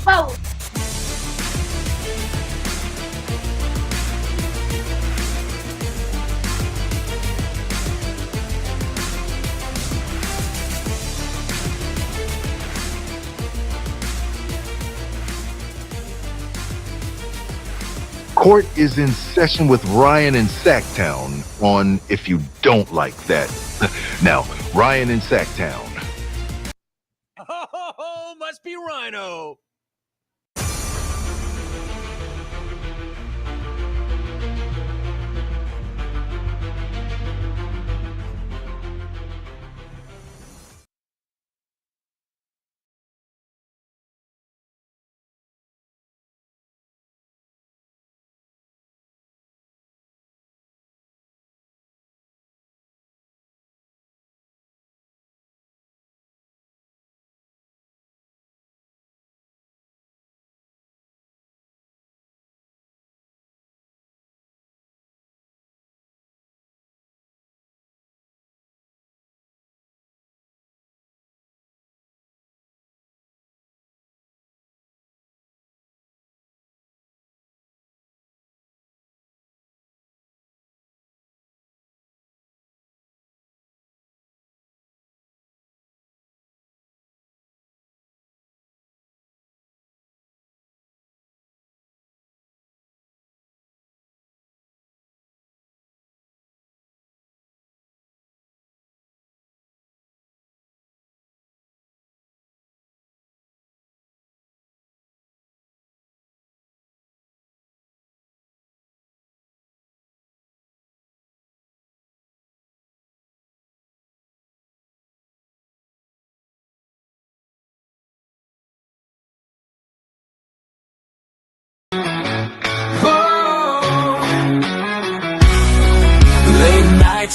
Foul. Court is in session with Ryan in Sacktown on If You Don't Like That. Now, Ryan in Sacktown. Oh, must be Ryno.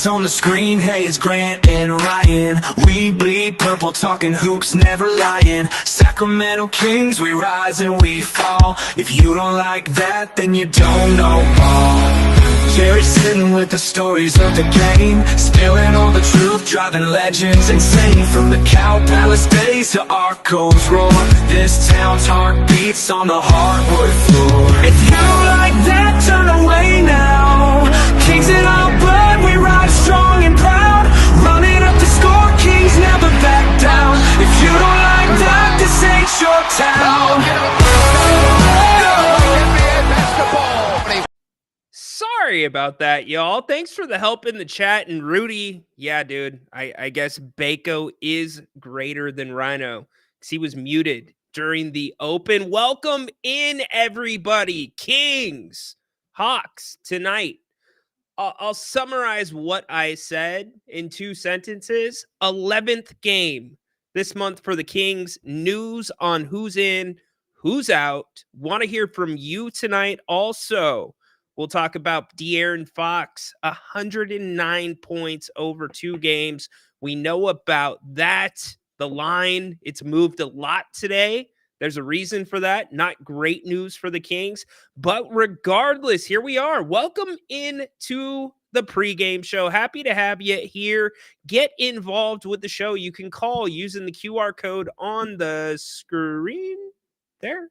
On the screen, hey, it's Grant and Ryan. We bleed purple, talking hoops, never lying. Sacramento Kings, we rise and we fall. If you don't like that, then you don't know ball. Jerry sitting with the stories of the game, spilling all the truth, driving legends insane. From the Cow Palace days to Arco's roar, this town's heart beats on the hardwood floor. If you don't like that, turn away now. Kings in our blood, we rise strong and proud. Running up the score, Kings never back down. If you don't like that, this ain't your town. Sorry about that, y'all. Thanks for the help in the chat. And Rudy, yeah, dude, I guess Bako is greater than Ryno because he was muted during the open. Welcome in, everybody. Kings, Hawks tonight. I'll summarize what I said in 2 sentences. 11th game this month for the Kings. News on who's in, who's out. Want to hear from you tonight. Also, we'll talk about De'Aaron Fox, 109 points over 2 games. We know about that. The line, it's moved a lot today. There's a reason for that. Not great news for the Kings. But regardless, here we are. Welcome in to the pregame show. Happy to have you here. Get involved with the show. You can call using the QR code on the screen. There.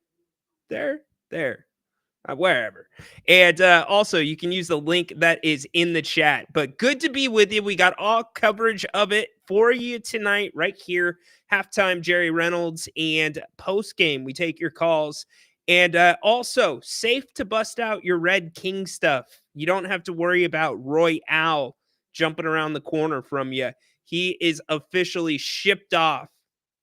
Wherever. And also, you can use the link that is in the chat. But good to be with you. We got all coverage of it for you tonight right here. Halftime, Jerry Reynolds, and post-game, we take your calls. And also, safe to bust out your Red King stuff. You don't have to worry about Roy Al jumping around the corner from you. He is officially shipped off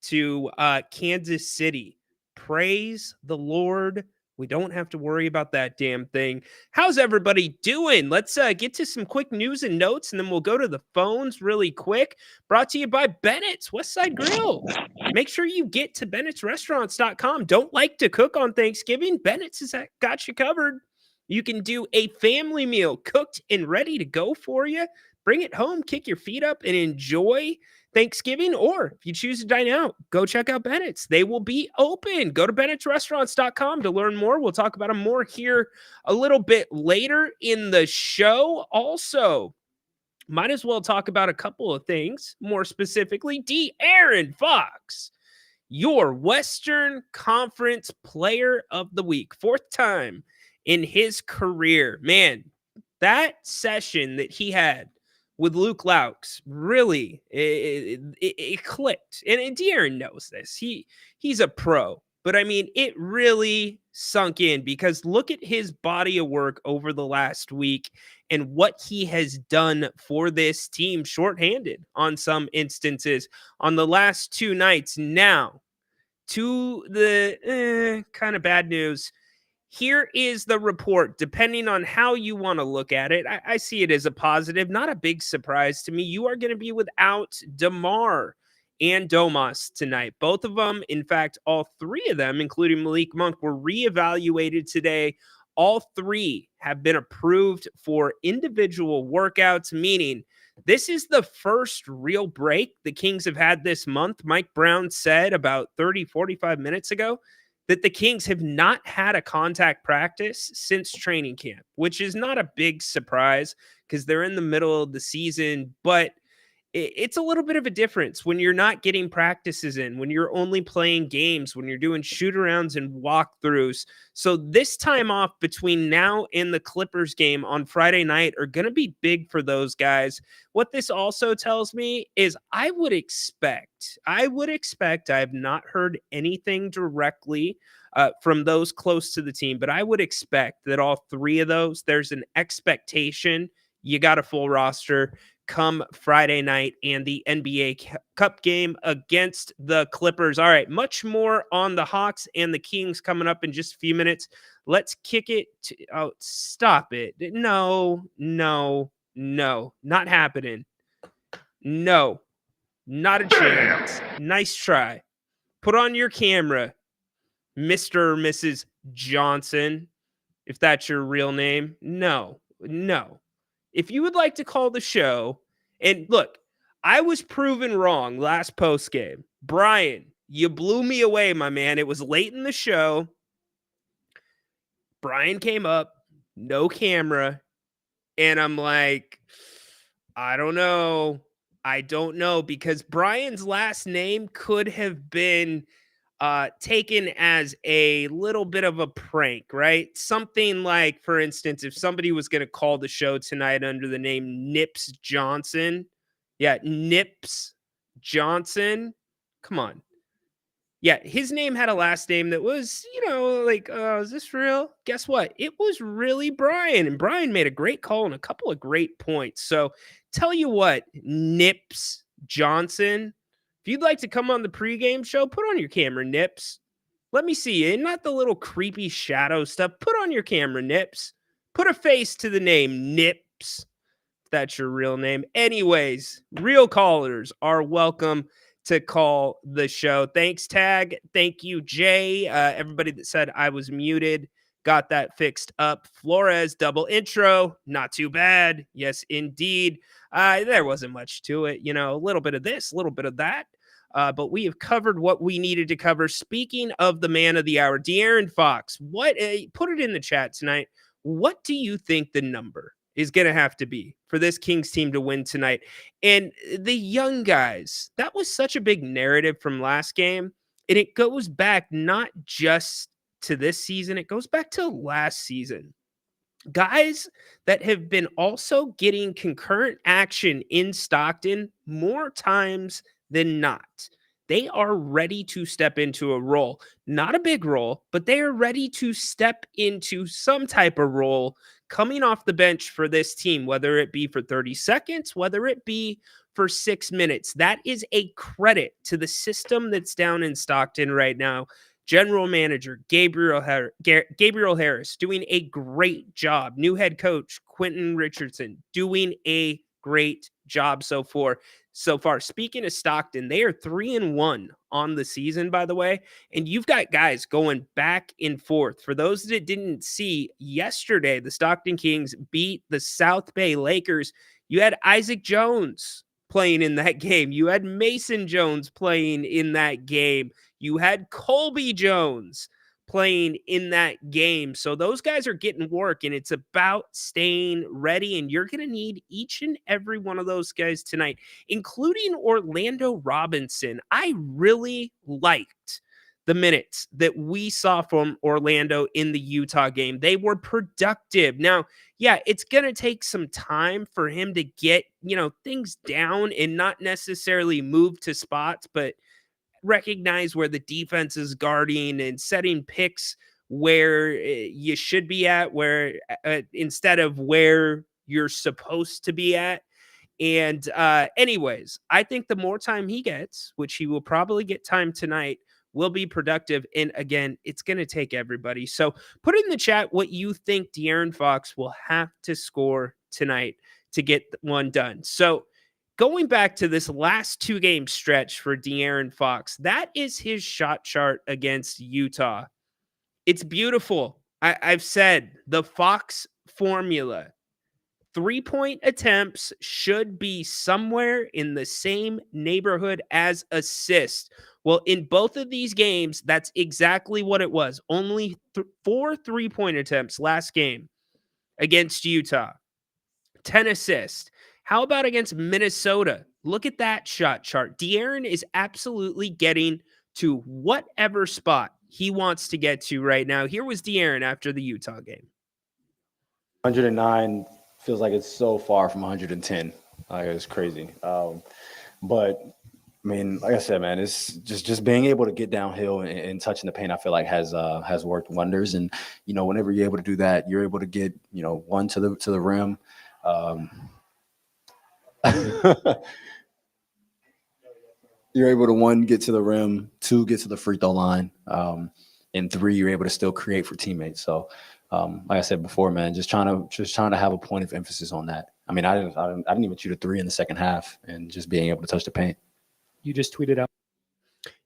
to Kansas City. Praise the Lord. We don't have to worry about that damn thing. How's everybody doing? Let's get to some quick news and notes, and then we'll go to the phones really quick. Brought to you by Bennett's Westside Grill. Make sure you get to Bennett'sRestaurants.com. Don't like to cook on Thanksgiving? Bennett's has got you covered. You can do a family meal cooked and ready to go for you. Bring it home, kick your feet up, and enjoy Thanksgiving. Or if you choose to dine out, go check out Bennett's. They will be open. Go to Bennett'sRestaurants.com to learn more. We'll talk about them more here a little bit later in the show. Also, might as well talk about a couple of things. More specifically, De'Aaron Fox. your Western Conference Player of the Week. 4th time in his career. Man, that session that he had with Luke Laux really it clicked. And De'Aaron knows this. He's a pro. But I mean, it really sunk in because look at his body of work over the last week and what he has done for this team shorthanded on some instances on the last 2 nights. Now, to the kind of bad news. Here is the report. Depending on how you want to look at it, I see it as a positive, not a big surprise to me. You are going to be without DeMar and Domas tonight. Both of them, in fact, all 3 of them, including Malik Monk, were reevaluated today. All 3 have been approved for individual workouts, meaning this is the first real break the Kings have had this month. Mike Brown said about 30, 45 minutes ago that the Kings have not had a contact practice since training camp, which is not a big surprise because they're in the middle of the season, but it's a little bit of a difference when you're not getting practices in, when you're only playing games, when you're doing shoot-arounds and walkthroughs. So this time off between now and the Clippers game on Friday night are going to be big for those guys. What this also tells me is I would expect, I have not heard anything directly from those close to the team, but I would expect that all 3 of those, there's an expectation you got a full roster come Friday night and the NBA Cup game against the Clippers. All right, much more on the Hawks and the Kings coming up in just a few minutes. Let's kick it to, oh, stop it. No, not happening. No, not a chance. Nice try. Put on your camera, Mr. or Mrs. Johnson, if that's your real name. No. If you would like to call the show, and look, I was proven wrong last post game. Brian, you blew me away, my man. It was late in the show. Brian came up, no camera, and I'm like, I don't know, because Brian's last name could have been taken as a little bit of a prank, right? Something like, for instance, if somebody was going to call the show tonight under the name Nips Johnson. Yeah, Nips Johnson. Come on. Yeah, his name had a last name that was, like, is this real? Guess what? It was really Brian, and Brian made a great call and a couple of great points. So tell you what, Nips Johnson, if you'd like to come on the pregame show, put on your camera, Nips. Let me see you. And not the little creepy shadow stuff. Put on your camera, Nips. Put a face to the name, Nips. If that's your real name. Anyways, real callers are welcome to call the show. Thanks, Tag. Thank you, Jay. Everybody that said I was muted, got that fixed up. Flores, double intro. Not too bad. Yes, indeed. There wasn't much to it. A little bit of this, a little bit of that. But we have covered what we needed to cover. Speaking of the man of the hour, De'Aaron Fox, put it in the chat tonight. What do you think the number is going to have to be for this Kings team to win tonight? And the young guys, that was such a big narrative from last game. And it goes back not just to this season, it goes back to last season. Guys that have been also getting concurrent action in Stockton more times than not. They are ready to step into a role. Not a big role, but they are ready to step into some type of role coming off the bench for this team, whether it be for 30 seconds, whether it be for 6 minutes. That is a credit to the system that's down in Stockton right now. General manager Gabriel Harris doing a great job. New head coach Quentin Richardson doing a great job so far. Speaking of Stockton, they are 3-1 on the season, by the way. And you've got guys going back and forth. For those that didn't see, yesterday, the Stockton Kings beat the South Bay Lakers. You had Isaac Jones playing in that game. You had Mason Jones playing in that game. You had Colby Jones playing in that game. So those guys are getting work, and it's about staying ready. And you're going to need each and every one of those guys tonight, including Orlando Robinson. I really liked the minutes that we saw from Orlando in the Utah game. They were productive. Now, yeah, it's going to take some time for him to get, things down and not necessarily move to spots, but recognize where the defense is guarding and setting picks where you should be at, where instead of where you're supposed to be at. And anyways, I think the more time he gets, which he will probably get time tonight, will be productive. And again, it's going to take everybody. So put in the chat what you think De'Aaron Fox will have to score tonight to get one done. So going back to this last 2-game stretch for De'Aaron Fox, that is his shot chart against Utah. It's beautiful. I've said the Fox formula. 3-point attempts should be somewhere in the same neighborhood as assists. Well, in both of these games, that's exactly what it was. Only 4 3-point attempts last game against Utah. 10 assists. How about against Minnesota? Look at that shot chart. De'Aaron is absolutely getting to whatever spot he wants to get to right now. Here was De'Aaron after the Utah game. 109 feels like it's so far from 110. It's crazy. But I mean, like I said, man, it's just being able to get downhill and touching the paint, I feel like has worked wonders. And, whenever you're able to do that, you're able to get, one to the rim. You're able to, 1, get to the rim, 2, get to the free throw line, and 3, you're able to still create for teammates. So, like I said before, man, just trying to have a point of emphasis on that. I mean, I didn't even shoot a 3 in the second half, and just being able to touch the paint. You just tweeted out.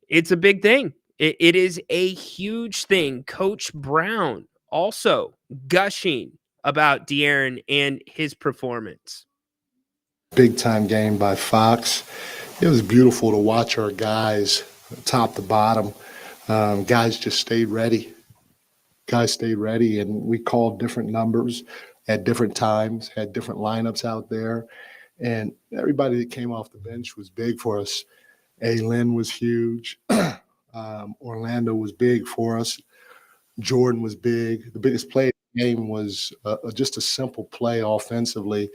It's a big thing. It is a huge thing. Coach Brown also gushing about De'Aaron and his performance. Big time game by Fox. It was beautiful to watch our guys, top to bottom. Guys just stayed ready. And we called different numbers at different times, had different lineups out there. And everybody that came off the bench was big for us. Lynn was huge. Orlando was big for us. Jordan was big. The biggest play of the game was just a simple play offensively.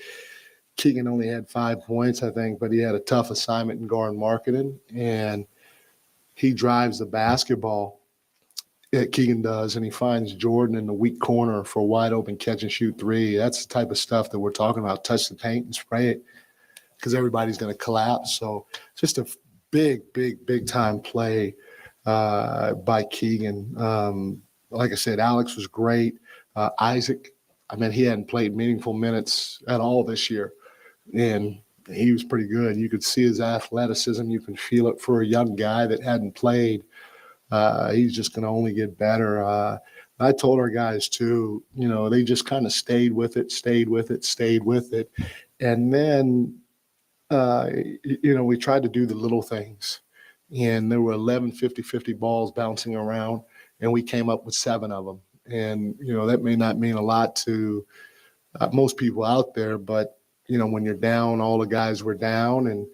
Keegan only had 5 points, I think, but he had a tough assignment in guard marketing, and he drives the basketball. Keegan does, and he finds Jordan in the weak corner for a wide open catch and shoot 3. That's the type of stuff that we're talking about. Touch the paint and spray it, because everybody's going to collapse. So just a big time play by Keegan. Like I said, Alex was great. Isaac, I mean, he hadn't played meaningful minutes at all this year, and he was pretty good. You could see his athleticism. You can feel it for a young guy that hadn't played. He's just going to only get better. I told our guys too, they just kind of stayed with it. And then, we tried to do the little things, and there were 11 50-50 balls bouncing around, and we came up with 7 of them. And, that may not mean a lot to most people out there, but, when you're down, all the guys were down, and,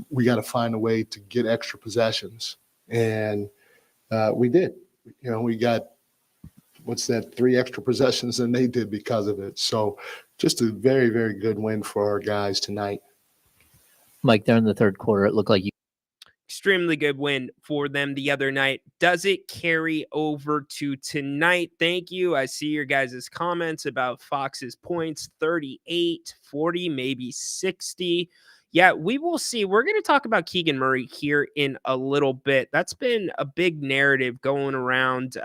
we got to find a way to get extra possessions. And we did. We got, 3 extra possessions than they did because of it. So just a very, very good win for our guys tonight. Mike, there in the third quarter, it looked like you. Extremely good win for them the other night. Does it carry over to tonight? Thank you. I see your guys' comments about Fox's points, 38, 40, maybe 60. Yeah, we will see. We're going to talk about Keegan Murray here in a little bit. That's been a big narrative going around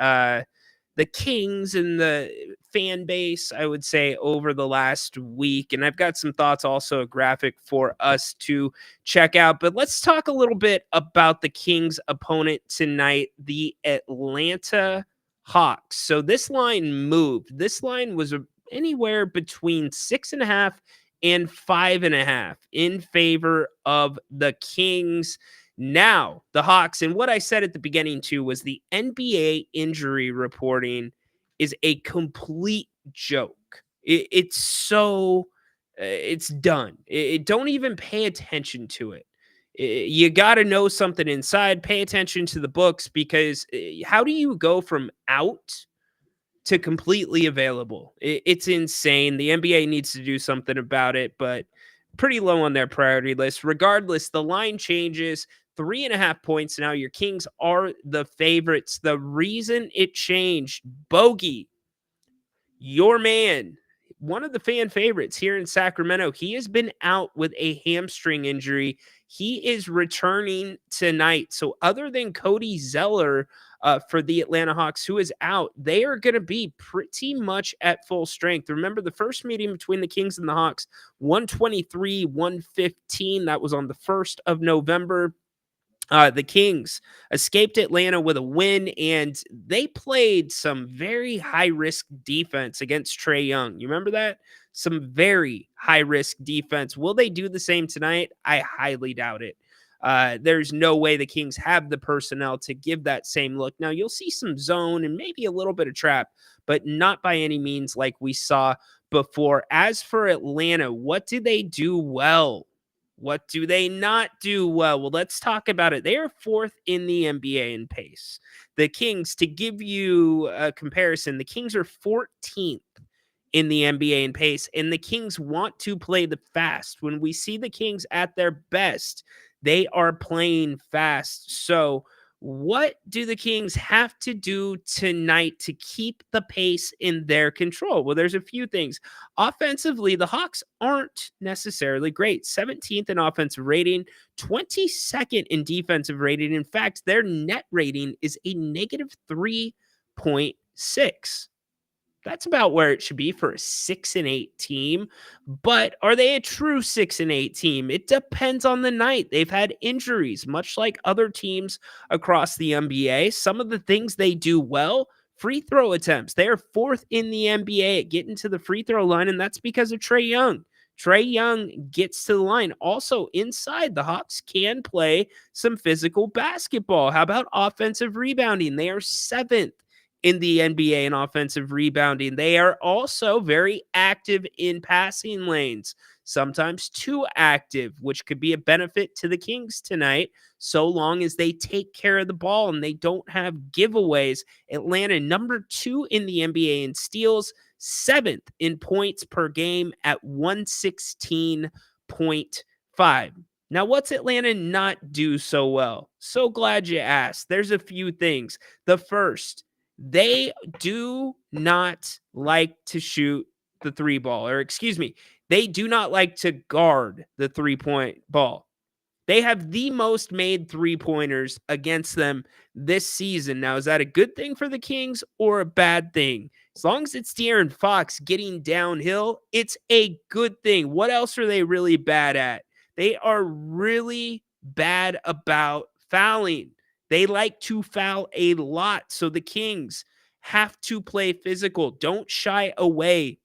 the Kings and the fan base, I would say, over the last week. And I've got some thoughts, also a graphic for us to check out. But let's talk a little bit about the Kings' opponent tonight, the Atlanta Hawks. So this line moved. This line was anywhere between 6.5 and 5.5 in favor of the Kings. Now, the Hawks, and what I said at the beginning too was the NBA injury reporting is a complete joke. It's so it's done. Don't even pay attention to it. You got to know something inside. Pay attention to the books because how do you go from out to completely available? It's insane. The NBA needs to do something about it, but pretty low on their priority list. Regardless, the line changes. 3.5 points now. Your Kings are the favorites. The reason it changed, Bogey, your man, one of the fan favorites here in Sacramento, he has been out with a hamstring injury. He is returning tonight. So, other than Cody Zeller for the Atlanta Hawks, who is out, they are going to be pretty much at full strength. Remember, the first meeting between the Kings and the Hawks, 123-115. That was on the 1st of November. The Kings escaped Atlanta with a win, and they played some very high-risk defense against Trae Young. You remember that? Some very high-risk defense. Will they do the same tonight? I highly doubt it. There's no way the Kings have the personnel to give that same look. Now, you'll see some zone and maybe a little bit of trap, but not by any means like we saw before. As for Atlanta, what do they do well? What do they not do well? Well, let's talk about it. They are 4th in the NBA in pace. The Kings, to give you a comparison, the Kings are 14th in the NBA in pace, and the Kings want to play the fast. When we see the Kings at their best, they are playing fast. So, what do the Kings have to do tonight to keep the pace in their control? Well, there's a few things. Offensively, the Hawks aren't necessarily great. 17th in offensive rating, 22nd in defensive rating. In fact, their net rating is a negative 3.6. That's about where it should be for a 6-8 team. But are they a true 6-8 team? It depends on the night. They've had injuries, much like other teams across the NBA. Some of the things they do well, free throw attempts. They are 4th in the NBA at getting to the free throw line, and that's because of Trae Young. Trae Young gets to the line. Also, inside, the Hawks can play some physical basketball. How about offensive rebounding? They are 7th in the NBA in offensive rebounding. They are also very active in passing lanes, sometimes too active, which could be a benefit to the Kings tonight, so long as they take care of the ball and they don't have giveaways. Atlanta, number 2 in the NBA in steals, 7th in points per game at 116.5. Now, what's Atlanta not do so well? So glad you asked. There's a few things. The first, they do not like to shoot the 3 ball, or excuse me, they do not like to guard the 3-point ball. They have the most made 3-pointers against them this season. Now, is that a good thing for the Kings or a bad thing? As long as it's De'Aaron Fox getting downhill, it's a good thing. What else are they really bad at? They are really bad about fouling. They like to foul a lot, so the Kings have to play physical. Don't shy away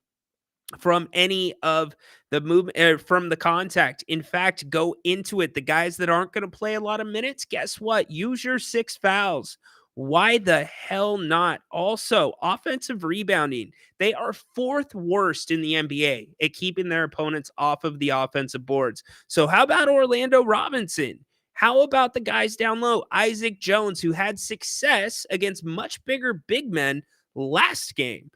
from any of the movement, from the contact. In fact, go into it. The guys that aren't going to play a lot of minutes, guess what? Use your 6 fouls. Why the hell not? Also, offensive rebounding. They are 4th worst in the NBA at keeping their opponents off of the offensive boards. So how about Orlando Robinson? How about the guys down low? Isaac Jones, who had success against much bigger big men last game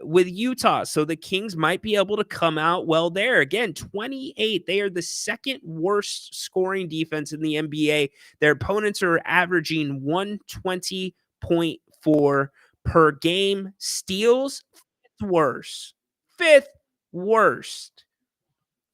with Utah. So the Kings might be able to come out well there. Again, 28. They are the 2nd worst scoring defense in the NBA. Their opponents are averaging 120.4 per game. Steals, 5th worst. 5th worst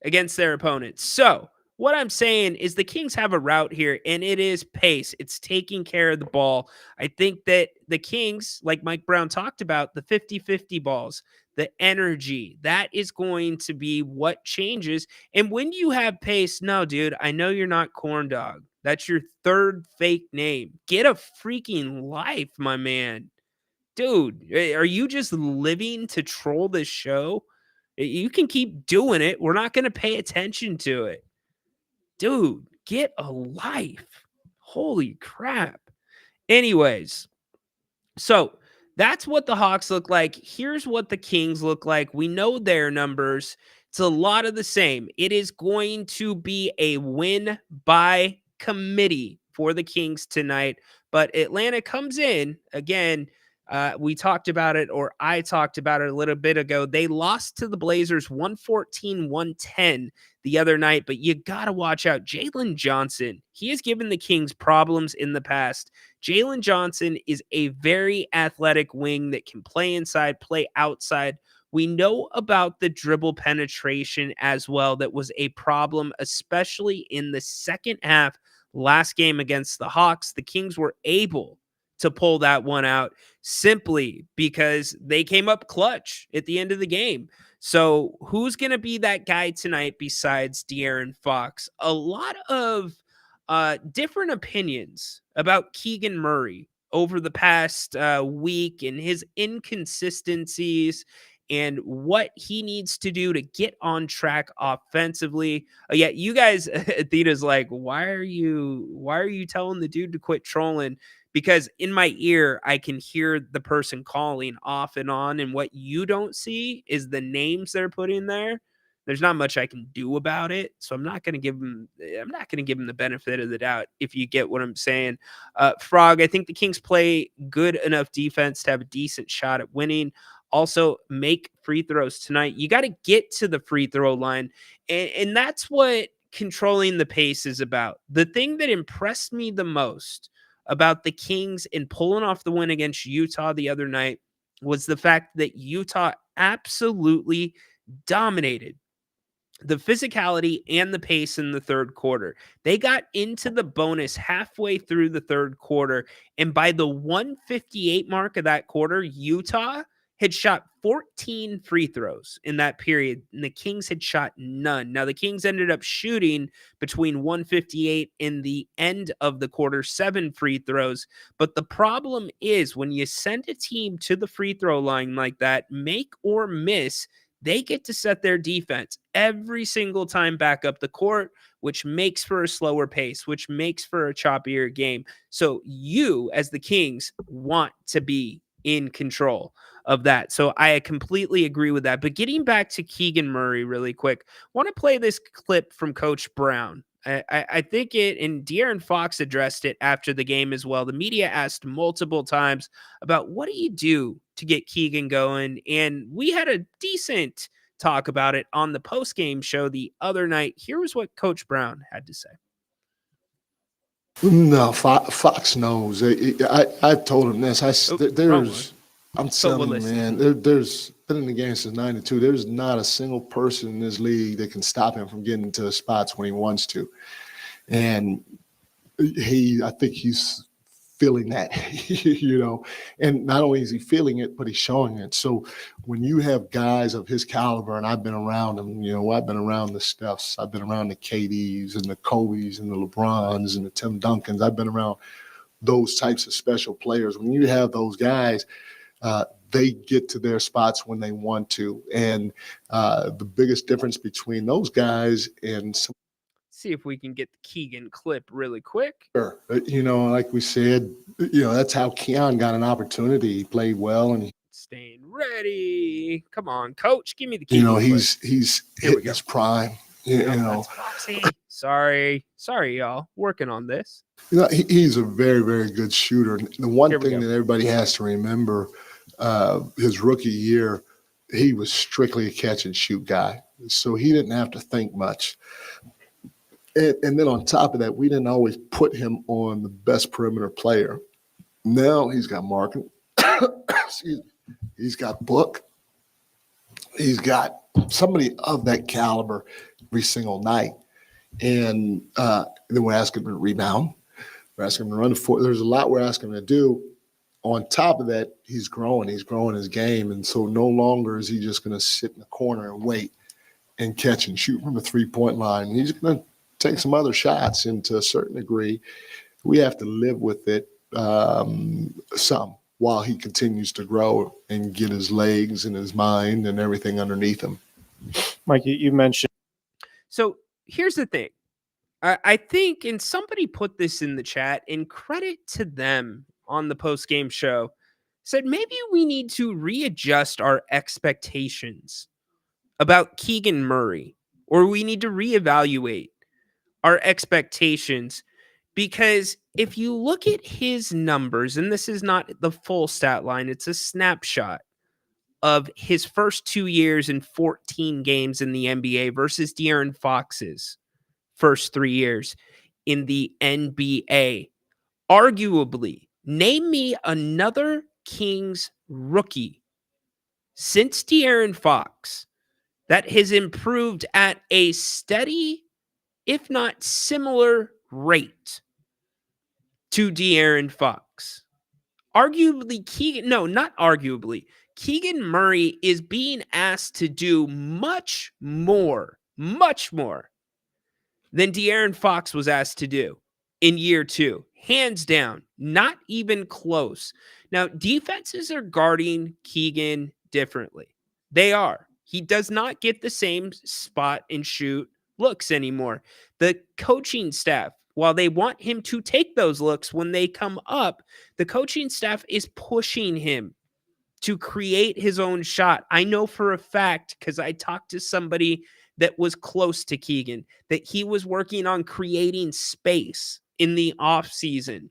against their opponents. So what I'm saying is the Kings have a route here, and it is pace. It's taking care of the ball. I think that the Kings, like Mike Brown talked about, the 50-50 balls, the energy, that is going to be what changes. And when you have pace, no, dude, I know you're not Corn Dog. That's your 3rd fake name. Get a freaking life, my man. Dude, are you just living to troll this show? You can keep doing it. We're not going to pay attention to it. Dude, get a life. Holy crap. Anyways, so that's what the Hawks look like. Here's what the Kings look like. We know their numbers. It's a lot of the same. It is going to be a win by committee for the Kings tonight. But Atlanta comes in again. We talked about it, or I talked about it a little bit ago. They lost to the Blazers 114-110 the other night, but you got to watch out. Jalen Johnson, he has given the Kings problems in the past. Jalen Johnson is a very athletic wing that can play inside, play outside. We know about the dribble penetration as well. That was a problem, especially in the second half last game against the Hawks. The Kings were able to pull that one out simply because they came up clutch at the end of the game. So who's going to be that guy tonight besides De'Aaron Fox? A lot of different opinions about Keegan Murray over the past week and his inconsistencies and what he needs to do to get on track offensively. Yeah, you guys, Athena's like, why are you telling the dude to quit trolling? Because in my ear, I can hear the person calling off and on, and what you don't see is the names they're putting there. There's not much I can do about it, so I'm not going to give him the benefit of the doubt, if you get what I'm saying. Frog, I think the Kings play good enough defense to have a decent shot at winning. Also, make free throws tonight. You got to get to the free throw line, and that's what controlling the pace is about. The thing that impressed me the most about the Kings in pulling off the win against Utah the other night was the fact that Utah absolutely dominated the physicality and the pace in the third quarter. They got into the bonus halfway through the third quarter, and by the 158 mark of that quarter, Utah had shot 14 free throws in that period, and the Kings had shot none. Now, the Kings ended up shooting between 158 and the end of the quarter 7 free throws, but the problem is when you send a team to the free throw line like that, make or miss, they get to set their defense every single time back up the court, which makes for a slower pace, which makes for a choppier game. So you, as the Kings, want to be in control of that. So I completely agree with that. But getting back to Keegan Murray really quick, I want to play this clip from Coach Brown. I think it, and De'Aaron Fox addressed it after the game as well. The media asked multiple times about what do you do to get Keegan going? And we had a decent talk about it on the post-game show the other night. Here was what Coach Brown had to say. No, Fox knows. I told him this. I'm telling you, man, there's been in the game since '92. There's not a single person in this league that can stop him from getting to the spots when he wants to. And I think he's feeling that, and not only is he feeling it, but he's showing it. So when you have guys of his caliber, and I've been around them, I've been around the Stephs, I've been around the KDs and the Kobes and the LeBrons and the Tim Duncans. I've been around those types of special players. When you have those guys, they get to their spots when they want to. And the biggest difference between those guys and some, see if we can get the Keegan clip really quick. sure, like we said, that's how Keon got an opportunity. He played well, and staying ready. Come on, Coach, give me the Keegan he's hit his prime. Sorry, y'all. Working on this. He's a very, very good shooter. The one thing that everybody has to remember, his rookie year, he was strictly a catch and shoot guy, so he didn't have to think much. And then on top of that, we didn't always put him on the best perimeter player. Now he's got Markin. He's got Book. He's got somebody of that caliber every single night. And then we're asking him to rebound. We're asking him to run the floor. There's a lot we're asking him to do. On top of that, he's growing. He's growing his game. And so no longer is he just going to sit in the corner and wait and catch and shoot from the three-point line. He's going to take some other shots, and to a certain degree, we have to live with it some while he continues to grow and get his legs and his mind and everything underneath him. Mike, you mentioned. So here's the thing. I think, and somebody put this in the chat, and credit to them on the post game show, said maybe we need to readjust our expectations about Keegan Murray, or we need to reevaluate our expectations, because if you look at his numbers, and this is not the full stat line, it's a snapshot of his first 2 years and 14 games in the NBA versus De'Aaron Fox's first 3 years in the NBA. Arguably, name me another Kings rookie since De'Aaron Fox that has improved at a steady, if not similar, rate to De'Aaron Fox. Arguably, not arguably. Keegan Murray is being asked to do much more than De'Aaron Fox was asked to do in year 2. Hands down, not even close. Now, defenses are guarding Keegan differently. They are. He does not get the same spot and shoot looks anymore. The coaching staff, while they want him to take those looks when they come up, the coaching staff is pushing him to create his own shot. I know for a fact, because I talked to somebody that was close to Keegan, that he was working on creating space in the offseason,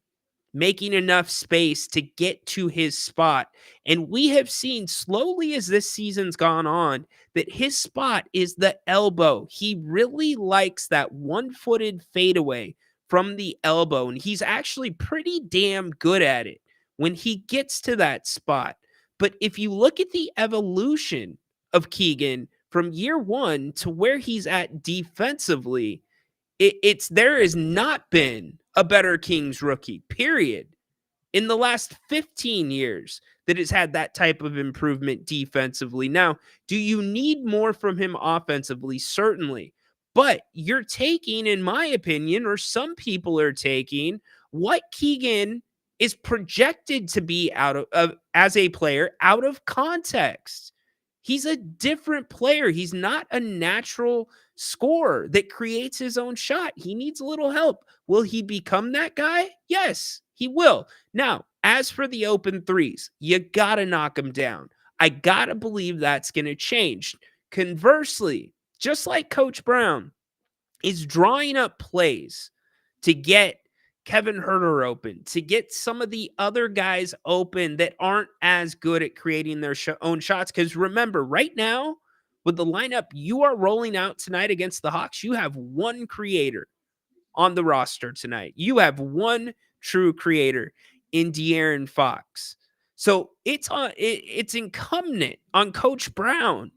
making enough space to get to his spot. And we have seen slowly as this season's gone on that his spot is the elbow. He really likes that one-footed fadeaway from the elbow, and he's actually pretty damn good at it when he gets to that spot. But if you look at the evolution of Keegan from year 1 to where he's at defensively, there has not been a better Kings rookie, period, in the last 15 years that has had that type of improvement defensively. Now, do you need more from him offensively? Certainly. But you're taking, in my opinion, or some people are taking, what Keegan is projected to be out of as a player out of context. He's a different player. He's not a natural scorer that creates his own shot. He needs a little help. Will he become that guy? Yes, he will. Now, as for the open threes, you got to knock them down. I got to believe that's going to change. Conversely, just like Coach Brown is drawing up plays to get Kevin Huerter open, to get some of the other guys open that aren't as good at creating their own shots. Because remember, right now, with the lineup you are rolling out tonight against the Hawks, you have one creator on the roster tonight. You have one true creator in De'Aaron Fox. So it's incumbent on Coach Brown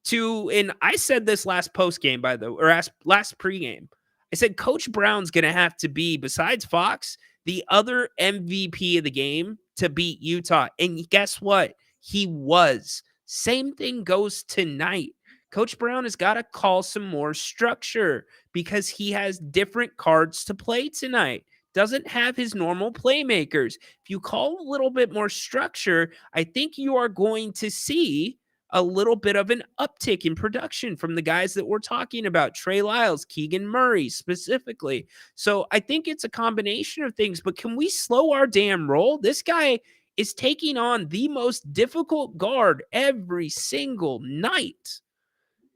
to, and I said this last post game, by the way, or last pregame. I said Coach Brown's going to have to be, besides Fox, the other MVP of the game to beat Utah. And guess what? He was. Same thing goes tonight. Coach Brown has got to call some more structure because he has different cards to play tonight. Doesn't have his normal playmakers. If you call a little bit more structure, I think you are going to see a little bit of an uptick in production from the guys that we're talking about, Trey Lyles, Keegan Murray specifically. So I think it's a combination of things, but can we slow our damn roll? This guy is taking on the most difficult guard every single night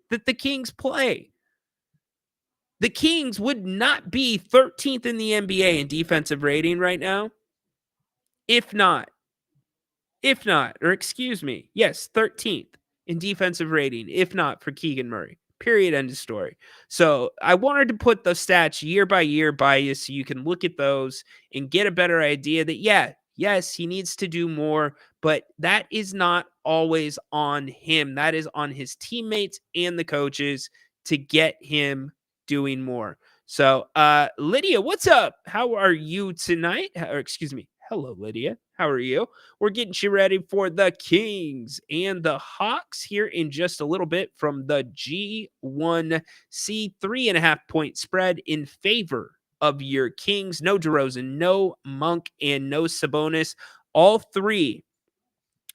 that the Kings play. The Kings would not be 13th in the NBA in defensive rating right now if not, or excuse me, yes, 13th in defensive rating, if not for Keegan Murray. Period. End of story. So I wanted to put the stats year by year by you so you can look at those and get a better idea that, yes, he needs to do more, but that is not always on him. That is on his teammates and the coaches to get him doing more. So, Lydia, what's up? How are you tonight? Or excuse me. Hello, Lydia. How are you? We're getting you ready for the Kings and the Hawks here in just a little bit from the G1C 3.5 point spread in favor of your Kings. No DeRozan, no Monk, and no Sabonis. All three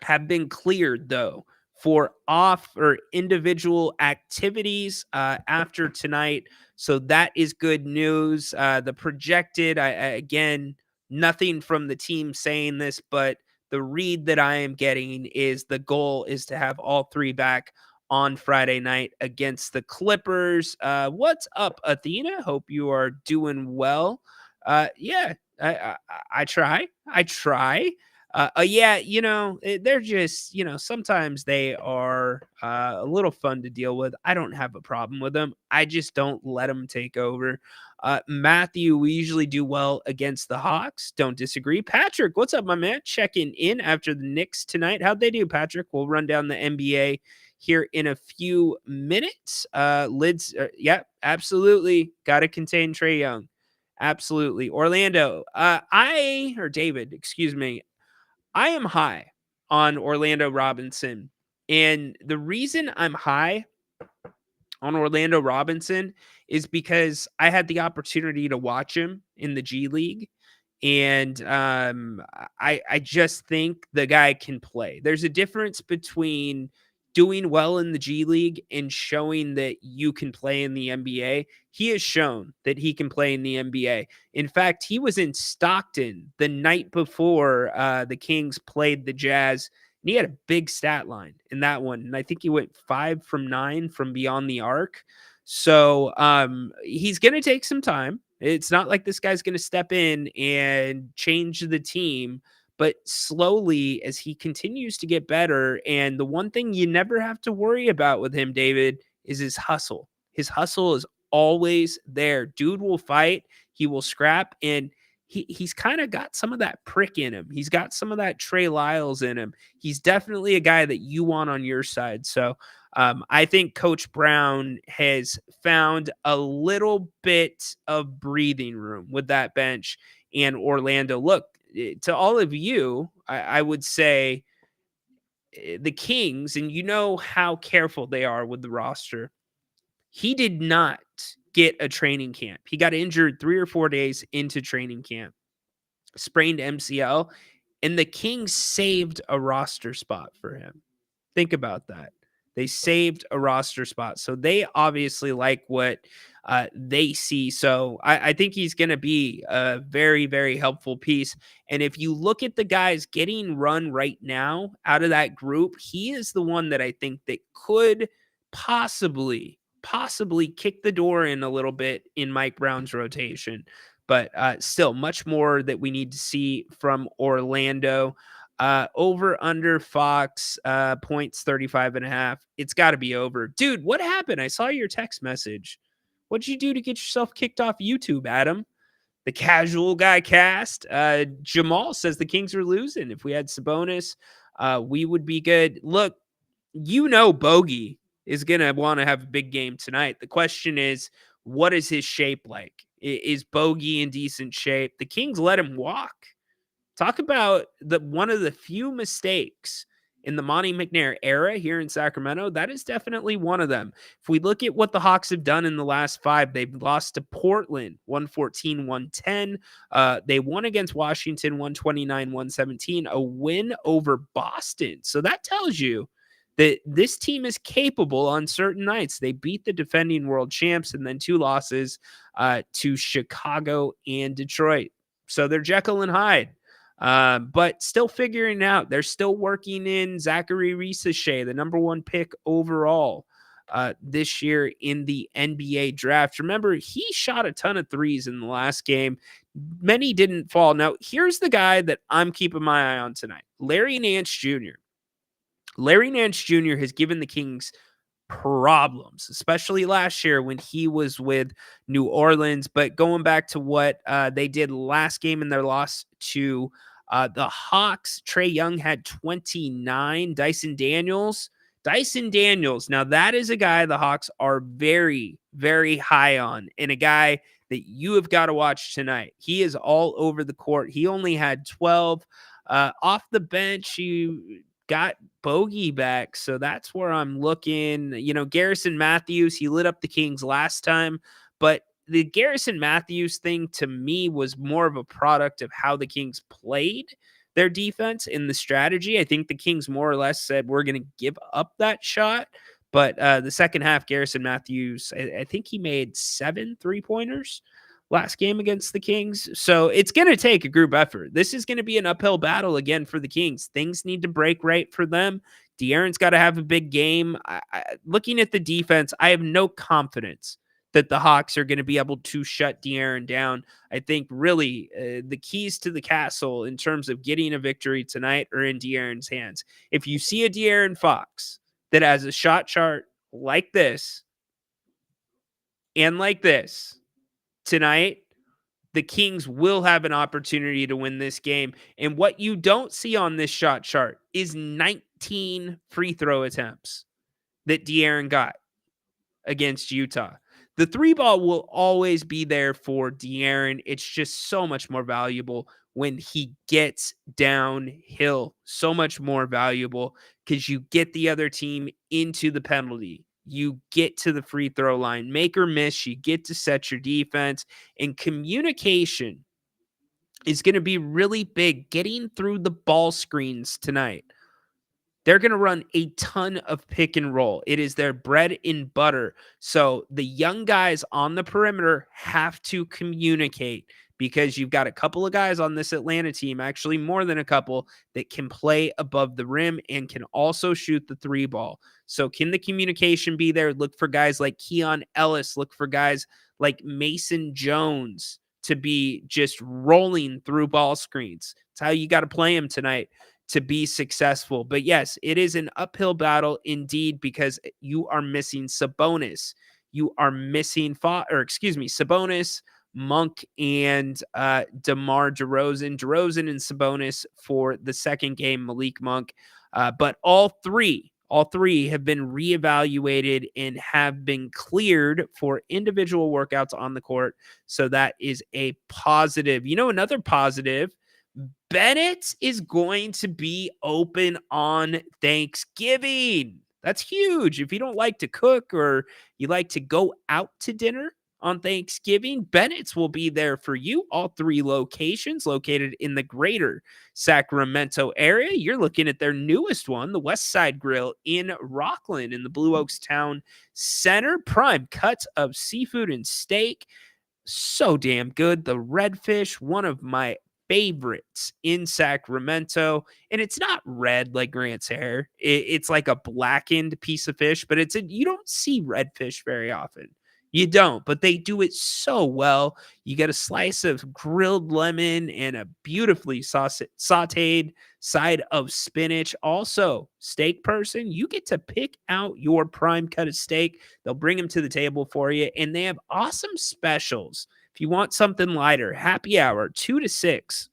have been cleared, though, for off or individual activities after tonight. So that is good news. The projected, again, nothing from the team saying this, but the read that I am getting is the goal is to have all three back on Friday night against the Clippers. What's up, Athena? Hope you are doing well. Yeah, I try. I try. Yeah, they're just, sometimes they are a little fun to deal with. I don't have a problem with them. I just don't let them take over. Matthew, we usually do well against the Hawks. Don't disagree. Patrick, what's up, my man? Checking in after the Knicks tonight. How'd they do, Patrick? We'll run down the NBA here in a few minutes. Lids, yeah, absolutely. Got to contain Trae Young. Absolutely. Orlando, David, excuse me. I am high on Orlando Robinson. And the reason I'm high on Orlando Robinson is because I had the opportunity to watch him in the G League. And I just think the guy can play. There's a difference between doing well in the G League and showing that you can play in the NBA. He has shown that he can play in the NBA. In fact, he was in Stockton the night before the Kings played the Jazz, and he had a big stat line in that one. And I think he went 5 from 9 from beyond the arc. So he's going to take some time. It's not like this guy's going to step in and change the team, but slowly as he continues to get better. And the one thing you never have to worry about with him, David, is his hustle. His hustle is always there. Dude will fight. He will scrap. And he's kind of got some of that prick in him. He's got some of that Trey Lyles in him. He's definitely a guy that you want on your side. So I think Coach Brown has found a little bit of breathing room with that bench and Orlando. Look, to all of you, I would say the Kings, and you know how careful they are with the roster. He did not get a training camp. He got injured 3 or 4 days into training camp, sprained MCL, and the Kings saved a roster spot for him. Think about that. They saved a roster spot. So they obviously like what they see. So I think he's going to be a very, very helpful piece. And if you look at the guys getting run right now out of that group, he is the one that I think that could possibly kick the door in a little bit in Mike Brown's rotation. But still much more that we need to see from Orlando. Over under Fox points 35.5. It's got to be over. Dude, what happened? I saw your text message. What'd you do to get yourself kicked off YouTube, Adam? The casual guy cast. Jamal says the Kings are losing. If we had Sabonis, we would be good. Look, Bogey is going to want to have a big game tonight. The question is, what is his shape like? Is Bogey in decent shape? The Kings let him walk. Talk about one of the few mistakes in the Monty McNair era here in Sacramento. That is definitely one of them. If we look at what the Hawks have done in the last 5, they've lost to Portland 114-110. They won against Washington 129-117, a win over Boston. So that tells you that this team is capable on certain nights. They beat the defending world champs and then 2 losses to Chicago and Detroit. So they're Jekyll and Hyde. But still figuring out. They're still working in Zachary Risache, the number 1 pick overall this year in the NBA draft. Remember, he shot a ton of threes in the last game. Many didn't fall. Now, here's the guy that I'm keeping my eye on tonight. Larry Nance Jr. Larry Nance Jr. has given the Kings problems, especially last year when he was with New Orleans. But going back to what they did last game in their loss to the Hawks, Trae Young had 29. Dyson Daniels. Now that is a guy the Hawks are very, very high on, and a guy that you have got to watch tonight. He is all over the court. He only had 12 off the bench. You got Bogey back, so that's where I'm looking. Garrison Matthews, he lit up the Kings last time, but the Garrison Matthews thing to me was more of a product of how the Kings played their defense in the strategy. I think the Kings more or less said, we're going to give up that shot. But the second half, Garrison Matthews, I think he made 7 3-pointers last game against the Kings. So it's going to take a group effort. This is going to be an uphill battle again for the Kings. Things need to break right for them. De'Aaron's got to have a big game. Looking at the defense, I have no confidence that the Hawks are going to be able to shut De'Aaron down. I think really the keys to the castle in terms of getting a victory tonight are in De'Aaron's hands. If you see a De'Aaron Fox that has a shot chart like this and like this tonight, the Kings will have an opportunity to win this game. And what you don't see on this shot chart is 19 free throw attempts that De'Aaron got against Utah. The 3-ball will always be there for De'Aaron. It's just so much more valuable when he gets downhill. So much more valuable because you get the other team into the penalty. You get to the free throw line, make or miss. You get to set your defense, and communication is going to be really big. Getting through the ball screens tonight. They're going to run a ton of pick and roll. It is their bread and butter. So the young guys on the perimeter have to communicate because you've got a couple of guys on this Atlanta team, actually more than a couple, that can play above the rim and can also shoot the 3-ball. So can the communication be there? Look for guys like Keon Ellis. Look for guys like Mason Jones to be just rolling through ball screens. It's how you got to play them tonight to be successful. But yes, it is an uphill battle indeed because you are missing Sabonis. You are missing Sabonis, Monk, and DeMar DeRozan. DeRozan and Sabonis for the second game, Malik Monk. But all three have been reevaluated and have been cleared for individual workouts on the court. So that is a positive. You know, another positive, Bennett is going to be open on Thanksgiving. That's huge. If you don't like to cook or you like to go out to dinner on Thanksgiving, Bennett's will be there for you. All 3 locations located in the greater Sacramento area. You're looking at their newest one, the West Side Grill in Rockland in the Blue Oaks Town Center. Prime cuts of seafood and steak. So damn good. The redfish, one of my favorites in Sacramento, and it's not red like Grant's hair. It's like a blackened piece of fish, but you don't see redfish very often. You don't, but they do it so well. You get a slice of grilled lemon and a beautifully sauteed side of spinach. Also, steak person, you get to pick out your prime cut of steak. They'll bring them to the table for you, and they have awesome specials. If you want something lighter, happy hour, 2 to 6.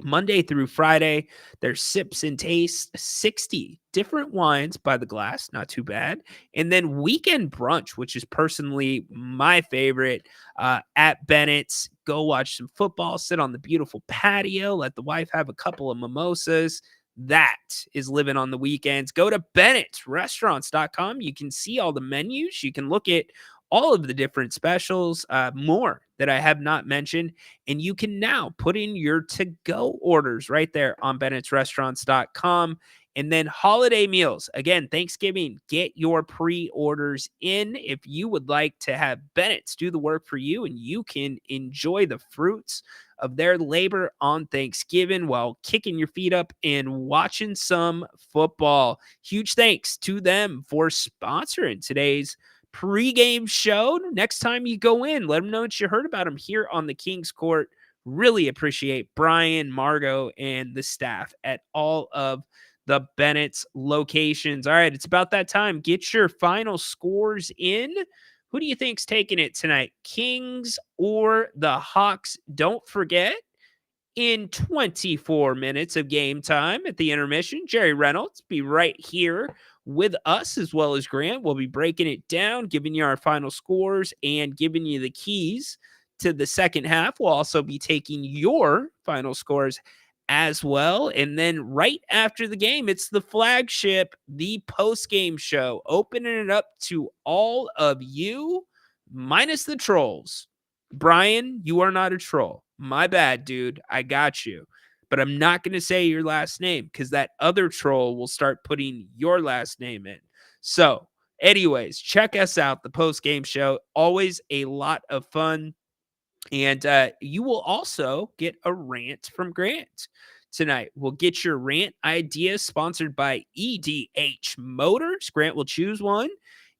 Monday through Friday, there's sips and tastes, 60 different wines by the glass, not too bad. And then weekend brunch, which is personally my favorite at Bennett's. Go watch some football, sit on the beautiful patio, let the wife have a couple of mimosas. That is living on the weekends. Go to Bennett'sRestaurants.com. You can see all the menus. You can look at all of the different specials, more that I have not mentioned. And you can now put in your to-go orders right there on Bennett'sRestaurants.com. And then holiday meals. Again, Thanksgiving, get your pre-orders in if you would like to have Bennett's do the work for you, and you can enjoy the fruits of their labor on Thanksgiving while kicking your feet up and watching some football. Huge thanks to them for sponsoring today's pregame show. Next time you go in, let them know that you heard about them here on the King's Court. Really appreciate Brian, Margot, and the staff at all of the Bennett's locations. All right, it's about that time. Get your final scores in. Who do you think's taking it tonight? Kings or the Hawks? Don't forget, in 24 minutes of game time at the intermission, Jerry Reynolds be right here with us as well as Grant. We'll be breaking it down, giving you our final scores, and giving you the keys to the second half. We'll also be taking your final scores as well. And then right after the game, it's the flagship, the post-game show, opening it up to all of you, minus the trolls. Brian, you are not a troll. My bad, dude. I got you. but I'm not going to say your last name because that other troll will start putting your last name in. So, anyways, check us out, the post-game show. Always a lot of fun. And you will also get a rant from Grant tonight. We'll get your rant idea sponsored by EDH Motors. Grant will choose one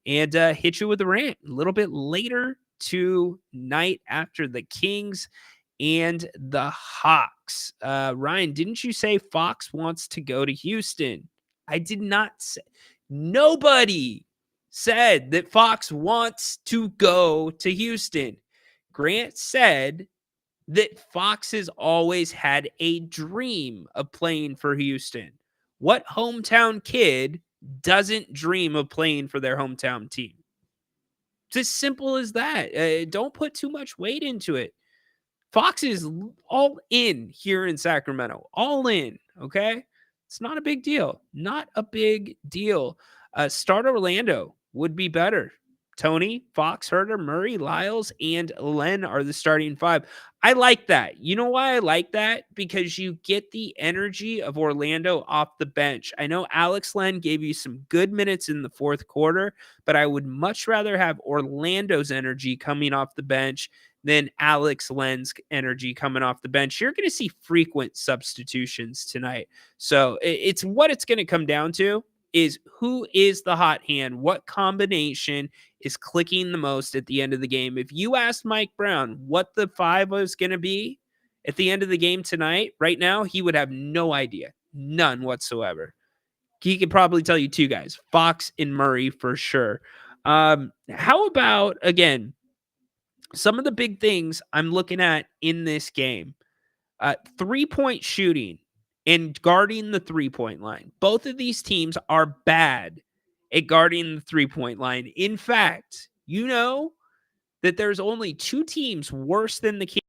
and hit you with a rant a little bit later tonight after the Kings and the Hawks. Ryan, didn't you say Fox wants to go to Houston? I did not say. Nobody said that Fox wants to go to Houston. Grant said that Fox has always had a dream of playing for Houston. What hometown kid doesn't dream of playing for their hometown team? It's as simple as that. Don't put too much weight into it. Fox is all in here in Sacramento. All in, okay? It's not a big deal. Not a big deal. Start Orlando would be better. Tony, Fox, Herter, Murray, Lyles, and Len are the starting five. I like that. You know why I like that? Because you get the energy of Orlando off the bench. I know Alex Len gave you some good minutes in the fourth quarter, but I would much rather have Orlando's energy coming off the bench than Alex Len's energy coming off the bench. You're going to see frequent substitutions tonight. So it's what it's going to come down to is who is the hot hand? What combination is clicking the most at the end of the game? If you asked Mike Brown what the five was going to be at the end of the game tonight, right now, he would have no idea. None whatsoever. He could probably tell you two guys, Fox and Murray for sure. How about, again, some of the big things I'm looking at in this game? 3-point shooting and guarding the 3-point line. Both of these teams are bad at guarding the 3-point line. In fact, you know that there's only two teams worse than the Kings